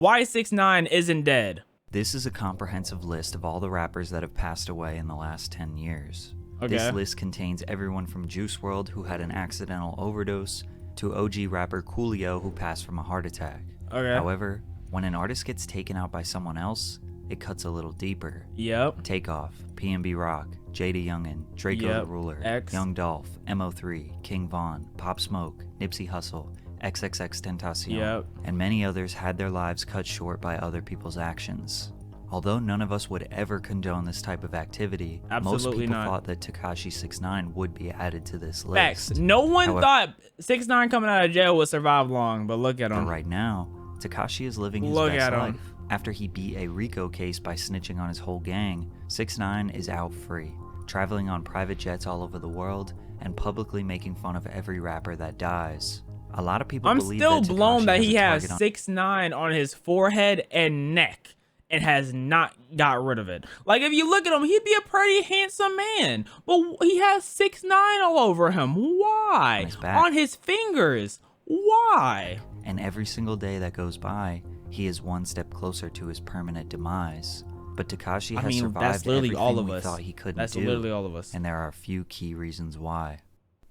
Why 6ix9ine isn't dead? This is a comprehensive list of all the rappers that have passed away in the last 10 years. Okay. This list contains everyone from Juice WRLD, who had an accidental overdose, to OG rapper Coolio, who passed from a heart attack. Okay. However, when an artist gets taken out by someone else, it cuts a little deeper. Yep. Takeoff, PNB Rock, Jada Youngin, Draco the Ruler, X. Young Dolph, MO3, King Von, Pop Smoke, Nipsey Hussle, XXXTentacion, Yep. and many others had their lives cut short by other people's actions. Although none of us would ever condone this type of activity, most Absolutely people not. thought that Tekashi 6ix9ine would be added to this list. Facts. No one However, thought 6ix9ine coming out of jail would survive long, but look at but him. right now, Tekashi is living his Look best at him. life. After he beat a RICO case by snitching on his whole gang, 6ix9ine is out free, traveling on private jets all over the world, and publicly making fun of every rapper that dies. A lot of people I'm believe still that blown Tekashi that has he a has target on 6ix9ine on his forehead and neck and has not got rid of it. Like, if you look at him, he'd be a pretty handsome man, but he has 6ix9ine all over him. Why? On his back. On his fingers. Why? and every single day that goes by, he is one step closer to his permanent demise. But Tekashi has survived that's literally everything all of we us. thought he couldn't That's do, literally all of us. and there are a few key reasons why.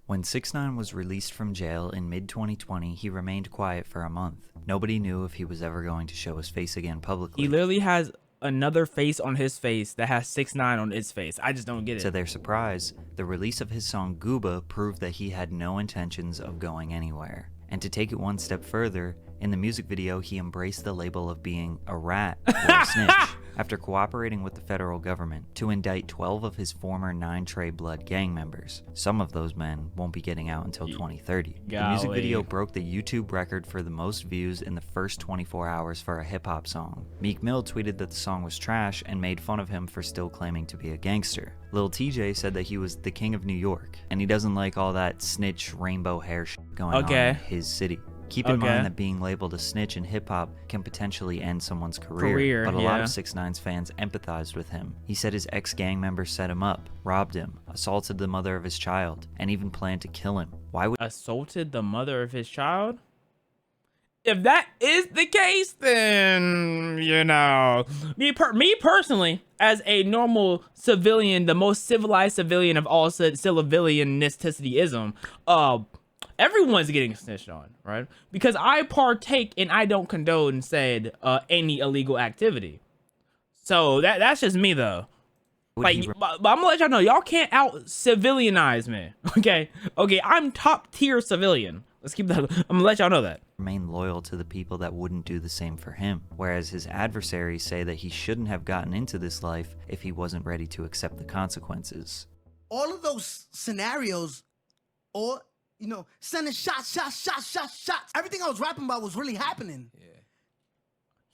When 6ix9ine was released from jail in mid-2020, he remained quiet for a month. Nobody knew if he was ever going to show his face again publicly. He literally has another face on his face that has 6ix9ine on its face. I just don't get it. To their surprise, the release of his song Gooba proved that he had no intentions of going anywhere. And to take it one step further, in the music video he embraced the label of being a rat or a snitch after cooperating with the federal government to indict 12 of his former 9 Trey Blood gang members. Some of those men won't be getting out until 2030. The music video broke the YouTube record for the most views in the first 24 hours for a hip-hop song. Meek Mill tweeted that the song was trash and made fun of him for still claiming to be a gangster. Lil TJ said that he was the king of New York, and he doesn't like all that snitch rainbow hair shit going on in his city. Keep in mind that being labeled a snitch in hip-hop can potentially end someone's career, but a lot of 6ix9ine's fans empathized with him. He said his ex-gang members set him up, robbed him, assaulted the mother of his child, and even planned to kill him. Why would assaulted the mother of his child? If that is the case, then, you know, me personally, as a normal civilian, the most civilized civilian of all civilianism, everyone's getting snitched on, right? Because I partake and I don't condone said any illegal activity. So that's just me though. Like, but I'm gonna let y'all know, y'all can't out civilianize me. Okay, I'm top tier civilian. Let's keep that. I'm gonna let y'all know that. Remain loyal to the people that wouldn't do the same for him, whereas his adversaries say that he shouldn't have gotten into this life if he wasn't ready to accept the consequences. All of those scenarios, or you know, sending shots. Everything I was rapping about was really happening. Yeah.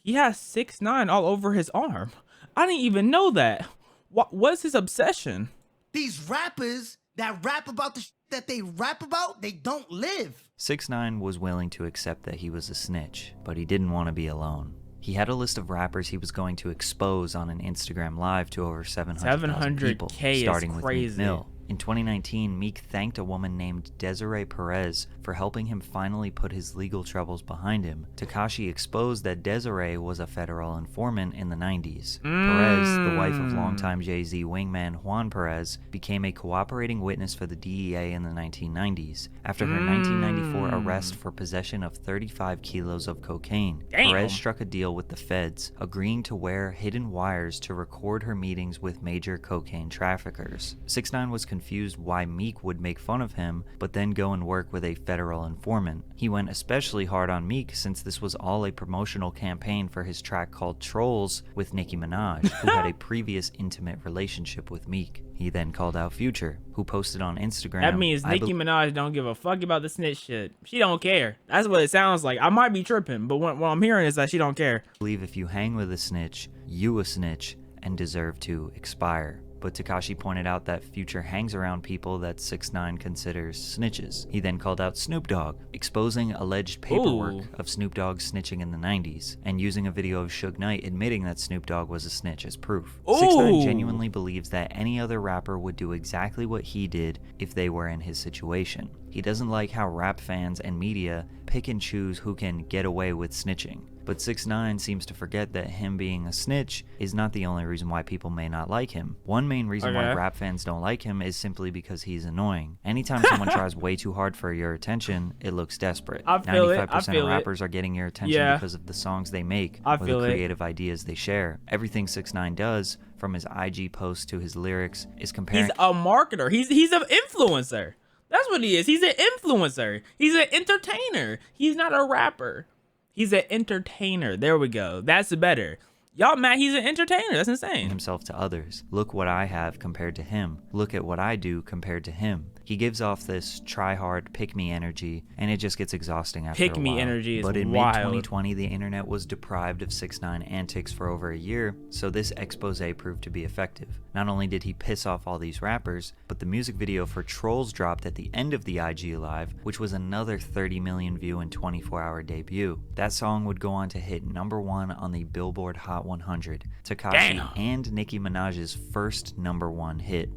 He has 6ix9ine all over his arm. I didn't even know that. What's his obsession? These rappers that rap about the that they rap about, they don't live. 6ix9ine was willing to accept that he was a snitch, but he didn't want to be alone. He had a list of rappers he was going to expose on an Instagram Live to over 700,000 people, starting with Meek Mill. In 2019, Meek thanked a woman named Desiree Perez for helping him finally put his legal troubles behind him. Tekashi exposed that Desiree was a federal informant in the 90s. Perez, the wife of longtime Jay-Z wingman Juan Perez, became a cooperating witness for the DEA in the 1990s. After her 1994 arrest for possession of 35 kilos of cocaine, Perez struck a deal with the feds, agreeing to wear hidden wires to record her meetings with major cocaine traffickers. 6ix9ine was confused why Meek would make fun of him, but then go and work with a federal informant. He went especially hard on Meek since this was all a promotional campaign for his track called Trolls with Nicki Minaj, who had a previous intimate relationship with Meek. He then called out Future, who posted on Instagram. That means Nicki Minaj don't give a fuck about the snitch shit. She don't care. That's what it sounds like. I might be tripping, but what I'm hearing is that she don't care. I believe if you hang with a snitch, you a snitch and deserve to expire. But Tekashi pointed out that Future hangs around people that 6ix9ine considers snitches. He then called out Snoop Dogg, exposing alleged paperwork of Snoop Dogg snitching in the 90s, and using a video of 6ix9ine admitting that Snoop Dogg was a snitch as proof. 6ix9ine genuinely believes that any other rapper would do exactly what he did if they were in his situation. He doesn't like how rap fans and media pick and choose who can get away with snitching. But 6ix9ine seems to forget that him being a snitch is not the only reason why people may not like him. One main reason why rap fans don't like him is simply because he's annoying. Anytime someone tries way too hard for your attention, it looks desperate. 95% of rappers are getting your attention because of the songs they make or the creative ideas they share. Everything 6ix9ine does, from his IG posts to his lyrics, is comparing. He's a marketer. He's an influencer. That's what he is. He's an influencer. He's an entertainer. He's not a rapper. He's an entertainer. There we go. That's better. Y'all mad he's an entertainer. That's insane. Himself to others. Look what I have compared to him. Look at what I do compared to him. He gives off this try hard, pick me energy, and it just gets exhausting after a while. Pick me energy is wild. But in mid-2020, the internet was deprived of 6ix9ine antics for over a year, so this expose proved to be effective. Not only did he piss off all these rappers, but the music video for Trolls dropped at the end of the IG Live, which was another 30 million view and 24-hour debut. That song would go on to hit #1 on the Billboard Hot 100, Tekashi and Nicki Minaj's first #1 hit.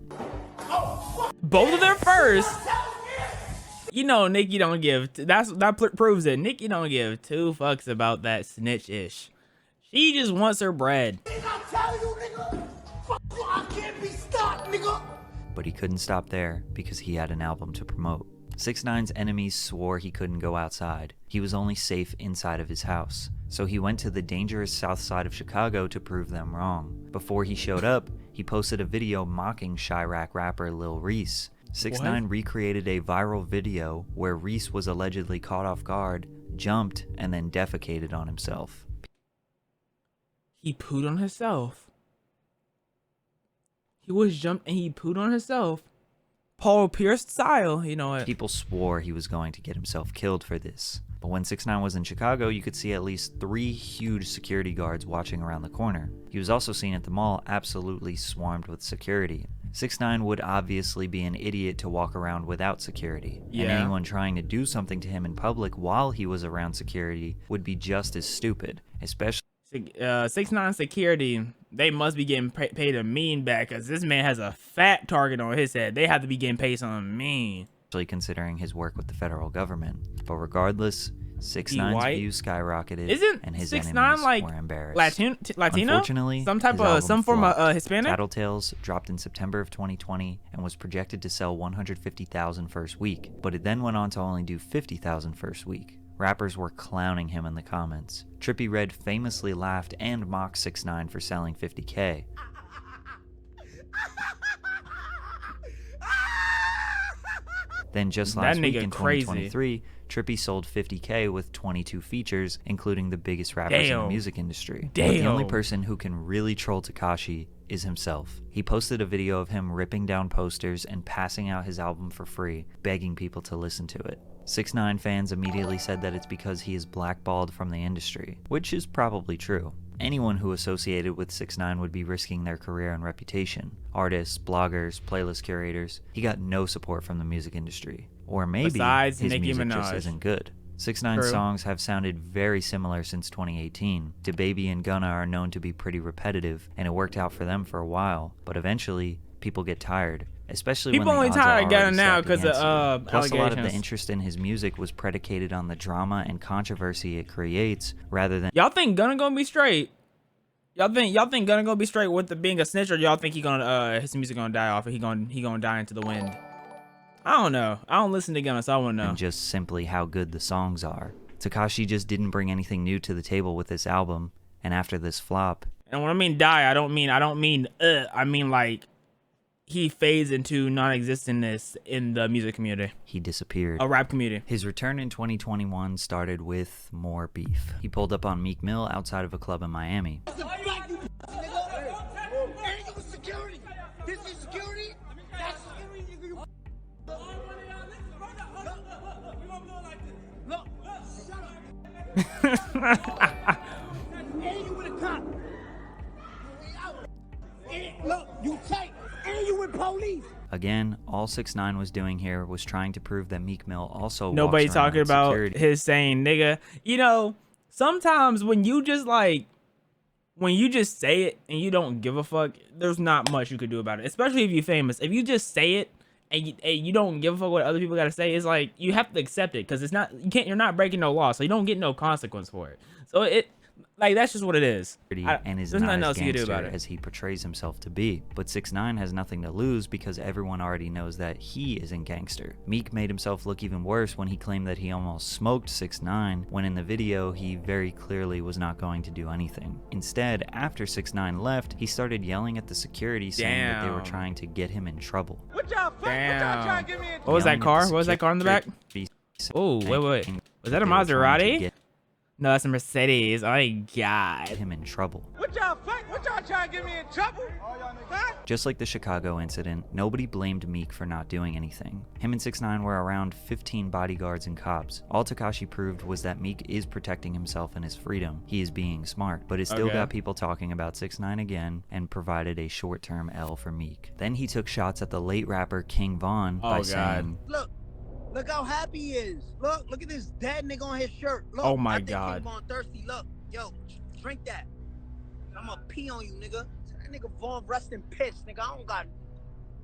Both of their first. You know, Nicki don't give. That proves it. Nicki don't give two fucks about that snitch ish. She just wants her bread. But he couldn't stop there because he had an album to promote. 6ix9ine's enemies swore he couldn't go outside. He was only safe inside of his house. So he went to the dangerous south side of Chicago to prove them wrong. Before he showed up, he posted a video mocking Chirac rapper Lil Reese. 6ix9ine recreated a viral video where Reese was allegedly caught off guard, jumped, and then defecated on himself. He pooed on himself. He was jumped and he pooed on himself. Paul Pierce style, you know what? People swore he was going to get himself killed for this. But when 6ix9ine was in Chicago, you could see at least 3 huge security guards watching around the corner. He was also seen at the mall absolutely swarmed with security. 6ix9ine would obviously be an idiot to walk around without security. And anyone trying to do something to him in public while he was around security would be just as stupid, especially 6ix9ine security. They must be getting paid a mean back because this man has a fat target on his head. They have to be getting paid something mean. Considering his work with the federal government. But regardless, 6ix9ine's views skyrocketed, and his enemies were embarrassed. Latino? Unfortunately, some form of Hispanic? Tattletales dropped in September of 2020 and was projected to sell 150,000 first week, but it then went on to only do 50,000 first week. Rappers were clowning him in the comments. Trippie Redd famously laughed and mocked 6ix9ine for selling 50K. Then just last week in 2023, Trippie sold 50K with 22 features, including the biggest rappers in the music industry. But the only person who can really troll Tekashi is himself. He posted a video of him ripping down posters and passing out his album for free, begging people to listen to it. 6ix9ine fans immediately said that it's because he is blackballed from the industry, which is probably true. Anyone who associated with 6ix9ine would be risking their career and reputation. Artists, bloggers, playlist curators. He got no support from the music industry. Or maybe besides his Nicki music Minaj. just isn't good. 6ix9ine's songs have sounded very similar since 2018. DaBaby and Gunna are known to be pretty repetitive, and it worked out for them for a while. But eventually, people get tired. Especially people when the only odds tired are Gunna now because of Plus, allegations. a lot of the interest in his music was predicated on the drama and controversy it creates, rather than. Y'all think Gunna gonna be straight? Y'all think Gunna gonna be straight with the being a snitch, or y'all think he gonna his music gonna die off, and he gonna die into the wind? I don't know. I don't listen to Gunna, so I won't know. And just simply how good the songs are. Tekashi just didn't bring anything new to the table with this album, and after this flop. And when I mean die, I don't mean I mean like he fades into non-existentness in the music community. He disappeared. A rap community. His return in 2021 started with more beef. He pulled up on Meek Mill outside of a club in Miami. Again, all 6ix9ine was doing here was trying to prove that Meek Mill also nobody walks around talking about security. His saying nigga. You know, sometimes when you just say it and you don't give a fuck, there's not much you could do about it, especially if you're famous. If you just say it and you don't give a fuck what other people gotta say, it's like you have to accept it because you're not breaking no law, so you don't get no consequence for it. So Like, that's just what it is. And is there's not nothing as else you can do about gangster it. as he portrays himself to be. But 6ix9ine has nothing to lose because everyone already knows that he isn't gangster. Meek made himself look even worse when he claimed that he almost smoked 6ix9ine, when in the video he very clearly was not going to do anything. Instead, after 6ix9ine left, he started yelling at the security saying that they were trying to get him in trouble. What y'all trying to get me in? What was that car? What was that car in the back? Oh, wait. Was that a Maserati? No, that's a Mercedes. Oh my God. Get him in trouble. What y'all trying to get me in trouble? Huh? Just like the Chicago incident, nobody blamed Meek for not doing anything. Him and 6ix9ine were around 15 bodyguards and cops. All Tekashi proved was that Meek is protecting himself and his freedom. He is being smart, but it still got people talking about 6ix9ine again and provided a short-term L for Meek. Then he took shots at the late rapper King Von by saying, Look how happy he is. Look at this dead nigga on his shirt. Look, oh my I think God. King Von thirsty. Look, yo, drink that. I'm gonna pee on you, nigga. That nigga Von rest in piss, nigga. I don't got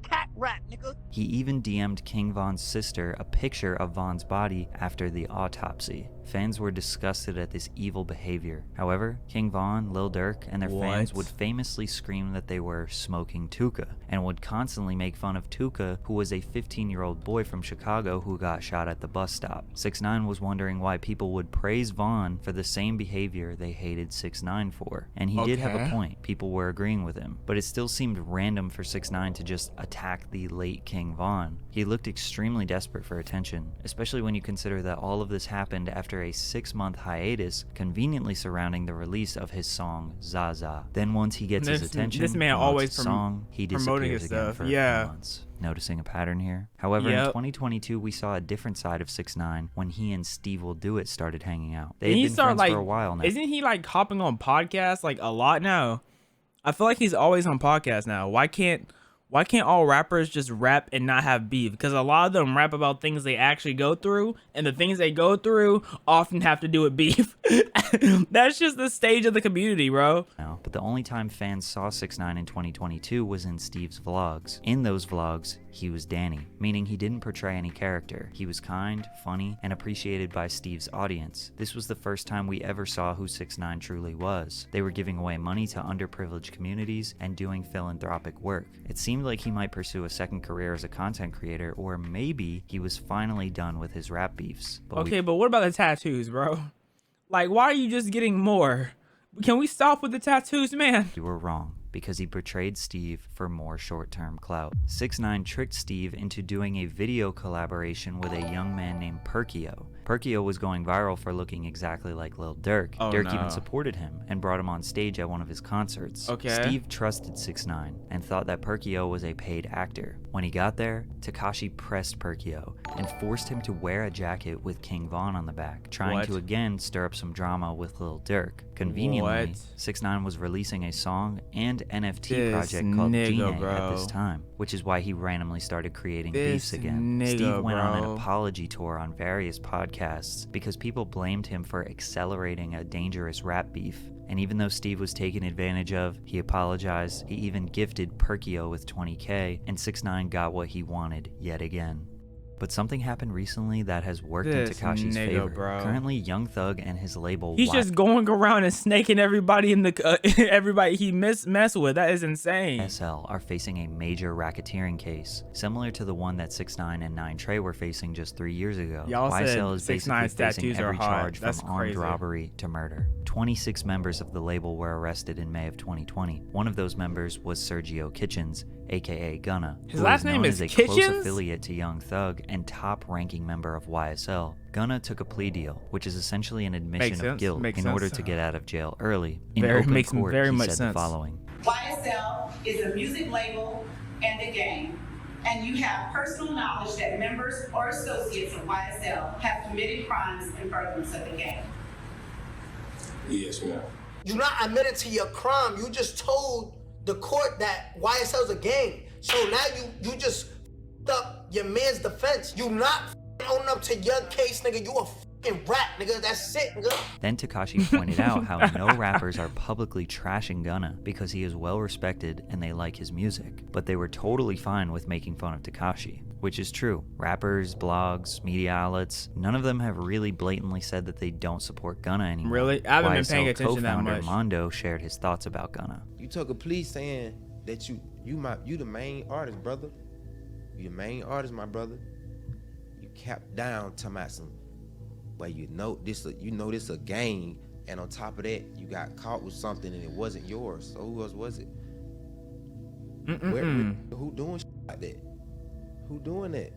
cat rat, nigga. He even DM'd King Von's sister a picture of Von's body after the autopsy. Fans were disgusted at this evil behavior. However, King Von, Lil Durk, and their fans would famously scream that they were smoking Tuka, and would constantly make fun of Tuka, who was a 15-year-old boy from Chicago who got shot at the bus stop. 6ix9ine was wondering why people would praise Von for the same behavior they hated 6ix9ine for. And he did have a point. People were agreeing with him. But it still seemed random for 6ix9ine to just attack the late King Von. He looked extremely desperate for attention, especially when you consider that all of this happened after a 6-month hiatus conveniently surrounding the release of his song Zaza. Then once he gets his attention, this man always song, he disappears again for a few months. Noticing a pattern here? However, in 2022, we saw a different side of 6ix9ine when he and Steve Will Do It started hanging out. They had been friends for a while now. Isn't he like hopping on podcasts like a lot now? I feel like he's always on podcasts now. Why can't all rappers just rap and not have beef? Because a lot of them rap about things they actually go through, and the things they go through often have to do with beef. That's just the stage of the community, bro. No, but the only time fans saw 6ix9ine in 2022 was in Steve's vlogs. In those vlogs, he was Danny, meaning he didn't portray any character. He was kind, funny, and appreciated by Steve's audience. This was the first time we ever saw who 6ix9ine truly was. They were giving away money to underprivileged communities and doing philanthropic work. It seemed like he might pursue a second career as a content creator, or maybe he was finally done with his rap beefs. But but what about the tattoos, bro? Like, why are you just getting more? Can we stop with the tattoos, man? You were wrong, because he betrayed Steve for more short-term clout. 6ix9ine tricked Steve into doing a video collaboration with a young man named Perkio. Perkio was going viral for looking exactly like Lil Durk. Durk even supported him and brought him on stage at one of his concerts. Steve trusted 6ix9ine and thought that Perkio was a paid actor. When he got there, Tekashi pressed Perkio and forced him to wear a jacket with King Von on the back, trying to again stir up some drama with Lil Durk. Conveniently, 6ix9ine was releasing a song and NFT project called Gina at this time, which is why he randomly started creating beefs again. Steve went on an apology tour on various podcasts because people blamed him for accelerating a dangerous rap beef. And even though Steve was taken advantage of, he apologized. He even gifted Perkio with $20K, and 6ix9ine got what he wanted yet again. But something happened recently that has worked in Tekashi's favor. Currently, Young Thug and his label He's just going around and snaking everybody in the everybody he mess with. That is insane. YSL are facing a major racketeering case, similar to the one that 6ix9ine and 9 Trey were facing just 3 years ago. YSL is basically facing every charge from armed robbery to murder. 26 members of the label were arrested in May of 2020. One of those members was Sergio Kitchens, aka Gunna. His last name is Kitchens? Close affiliate to Young Thug and top-ranking member of YSL. Gunna took a plea deal, which is essentially an admission of guilt in order to get out of jail early. In open court, he said the following. YSL is a music label and a gang, and you have personal knowledge that members or associates of YSL have committed crimes in furtherance of the gang. Yes, ma'am. You're not admitted to your crime. You just told the court that YSL's a gang. So now you just up your man's defense. You not owning up to your case, nigga. You a fucking rat, nigga. That's it, nigga. Then Tekashi pointed out how no rappers are publicly trashing Gunna because he is well respected and they like his music, but they were totally fine with making fun of Tekashi. which is true. Rappers, blogs, media outlets, none of them have really blatantly said that they don't support Gunna anymore. Really? I haven't been paying YSL attention that co-founder much. Mondo shared his thoughts about Gunna. You took a plea saying that you the main artist, brother. You the main artist, my brother. You capped down talking about some, well, you know this a game, and on top of that, you got caught with something and it wasn't yours. So who else was it? Who doing shit like that? Who doing that?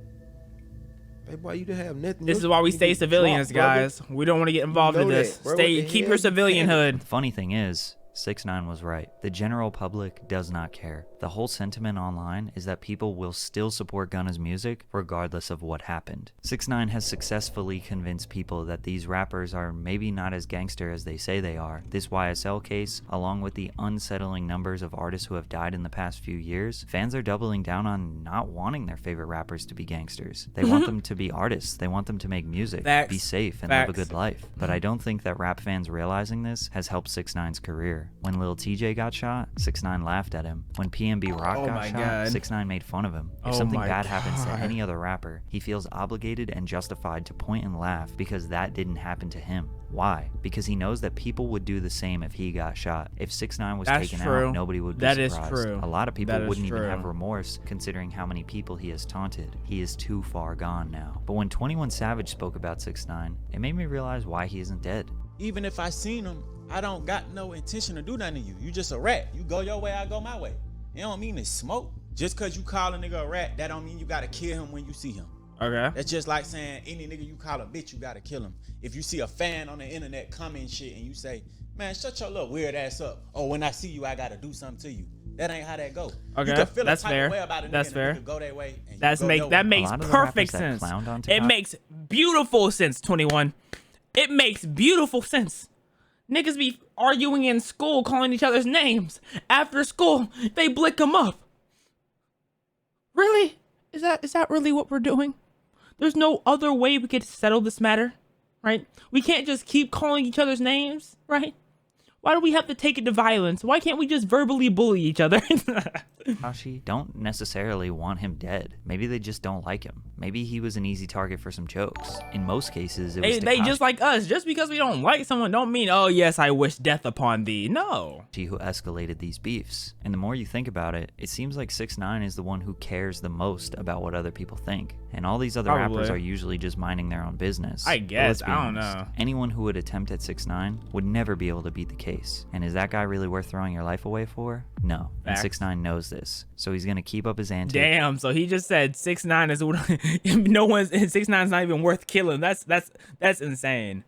Hey boy, you didn't have nothing. This is why we stay civilians, guys. We don't want to get involved in this. Keep your civilianhood. The funny thing is, 6ix9ine was right. The general public does not care. The whole sentiment online is that people will still support Gunna's music regardless of what happened. 6ix9ine has successfully convinced people that these rappers are maybe not as gangster as they say they are. This YSL case, along with the unsettling numbers of artists who have died in the past few years, fans are doubling down on not wanting their favorite rappers to be gangsters. They want them to be artists. They want them to make music, be safe, and live a good life. But I don't think that rap fans realizing this has helped 6ix9ine's career. When Lil TJ got shot, 6ix9ine laughed at him. When PNB Rock got shot, 6ix9ine made fun of him. If something bad happens to any other rapper, he feels obligated and justified to point and laugh because that didn't happen to him. Why? Because he knows that people would do the same if he got shot. If 6ix9ine was taken out, nobody would be surprised. That is true. A lot of people wouldn't even have remorse considering how many people he has taunted. He is too far gone now. But when 21 Savage spoke about 6ix9ine, it made me realize why he isn't dead. Even if I seen him, I don't got no intention to do nothing to you. You just a rat. You go your way, I go my way. It don't mean to smoke. Just cause you call a nigga a rat, that don't mean you gotta kill him when you see him. Okay. That's just like saying any nigga you call a bitch, you gotta kill him. If you see a fan on the internet comment shit and you say, man, shut your little weird ass up. Oh, when I see you, I gotta do something to you. That ain't how that go. Okay, you can feel that's a type fair. Of way about a that's nigga fair. And go that way and That makes perfect sense. It makes beautiful sense. 21. It makes beautiful sense. Niggas be arguing in school, calling each other's names. After school, they blick them up. Really? Is that really what we're doing? There's no other way we could settle this matter, right? We can't just keep calling each other's names, right? Why do we have to take it to violence? Why can't we just verbally bully each other? Tekashi don't necessarily want him dead. Maybe they just don't like him. Maybe he was an easy target for some jokes. In most cases, it was they just like us. Just because we don't like someone don't mean, oh yes, I wish death upon thee. No. Who escalated these beefs. And the more you think about it, it seems like 6ix9ine is the one who cares the most about what other people think. And all these other rappers are usually just minding their own business. I guess. I don't know. Anyone who would attempt at 6ix9ine would never be able to beat the case. And is that guy really worth throwing your life away for? No. And 6ix9ine knows this. So he's gonna keep up his ante. Damn, so he just said 6ix9ine is no one's 6ix9ine's not even worth killing. That's insane.